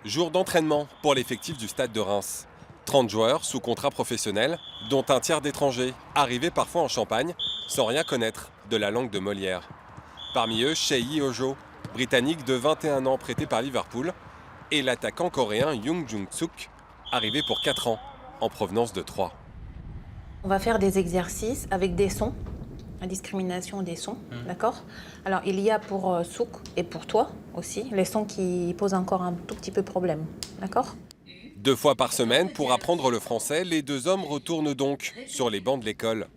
Jour d'entraînement pour l'effectif du Stade de Reims. 30 joueurs sous contrat professionnel, dont un tiers d'étrangers, arrivés parfois en Champagne, sans rien connaître de la langue de Molière. Parmi eux, Sheyi Ojo, britannique de 21 ans prêté par Liverpool, et l'attaquant coréen Young Jung-suk, arrivé pour 4 ans, en provenance de Troyes. On va faire des exercices avec des sons, la discrimination des sons, d'accord? Alors, il y a pour Souk et pour toi aussi, les sons qui posent encore un tout petit peu problème, d'accord? 2 fois par semaine, pour apprendre le français, les deux hommes retournent donc sur les bancs de l'école.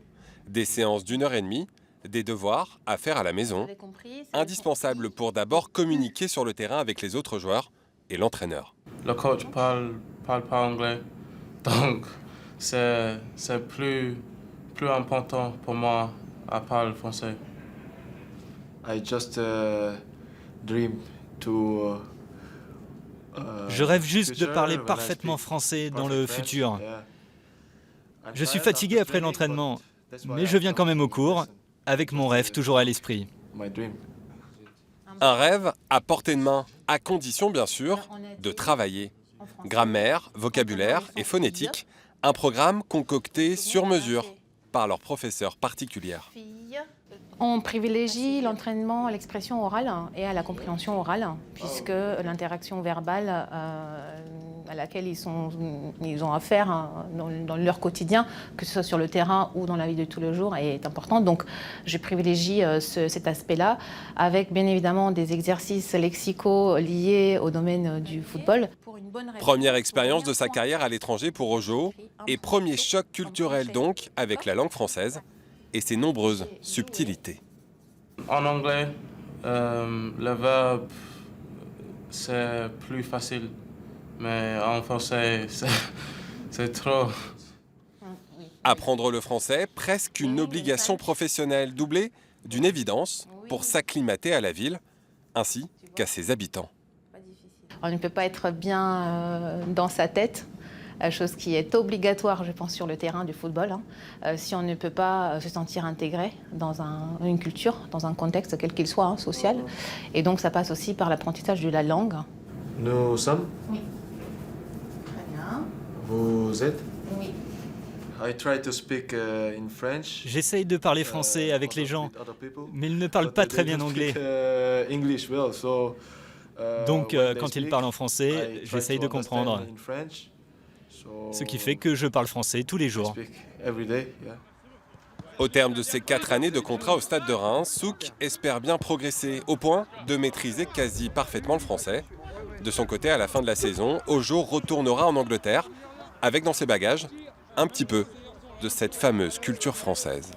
Des séances d'1 h 30, des devoirs à faire à la maison, indispensables pour d'abord communiquer sur le terrain avec les autres joueurs et l'entraîneur. Le coach parle pas anglais, donc c'est plus important pour moi à parler français. I just dream to. Je rêve juste de parler parfaitement français dans le futur. Je suis fatigué après l'entraînement, mais je viens quand même au cours, avec mon rêve toujours à l'esprit. Un rêve à portée de main, à condition bien sûr de travailler. Grammaire, vocabulaire et phonétique, un programme concocté sur mesure par leur professeur particulière. On privilégie l'entraînement à l'expression orale et à la compréhension orale, puisque l'interaction verbale à laquelle ils ont affaire dans leur quotidien, que ce soit sur le terrain ou dans la vie de tous les jours, est importante. Donc je privilégie cet aspect-là, avec bien évidemment des exercices lexicaux liés au domaine du football. Première expérience de sa carrière à l'étranger pour Ojo, et premier choc culturel donc avec la langue française et ses nombreuses subtilités. En anglais, le verbe, c'est plus facile, mais en français, c'est trop. Apprendre le français, presque une obligation professionnelle, doublée d'une évidence pour s'acclimater à la ville, ainsi qu'à ses habitants. On ne peut pas être bien dans sa tête, chose qui est obligatoire, je pense, sur le terrain du football, si on ne peut pas se sentir intégré dans une culture, dans un contexte, quel qu'il soit, social. Et donc, ça passe aussi par l'apprentissage de la langue. Nous sommes. Oui. Très bien. Vous êtes. Oui. I try to speak in French. J'essaye de parler français avec les gens, mais ils ne parlent pas très bien anglais. English well, so, Donc, when they quand ils speak, parlent en français, I try j'essaye to de understand comprendre. in French. Ce qui fait que je parle français tous les jours. Speak every day, yeah. Au terme de ses 4 années de contrat au Stade de Reims, Souk espère bien progresser au point de maîtriser quasi parfaitement le français. De son côté, à la fin de la saison, Ojo retournera en Angleterre avec dans ses bagages un petit peu de cette fameuse culture française.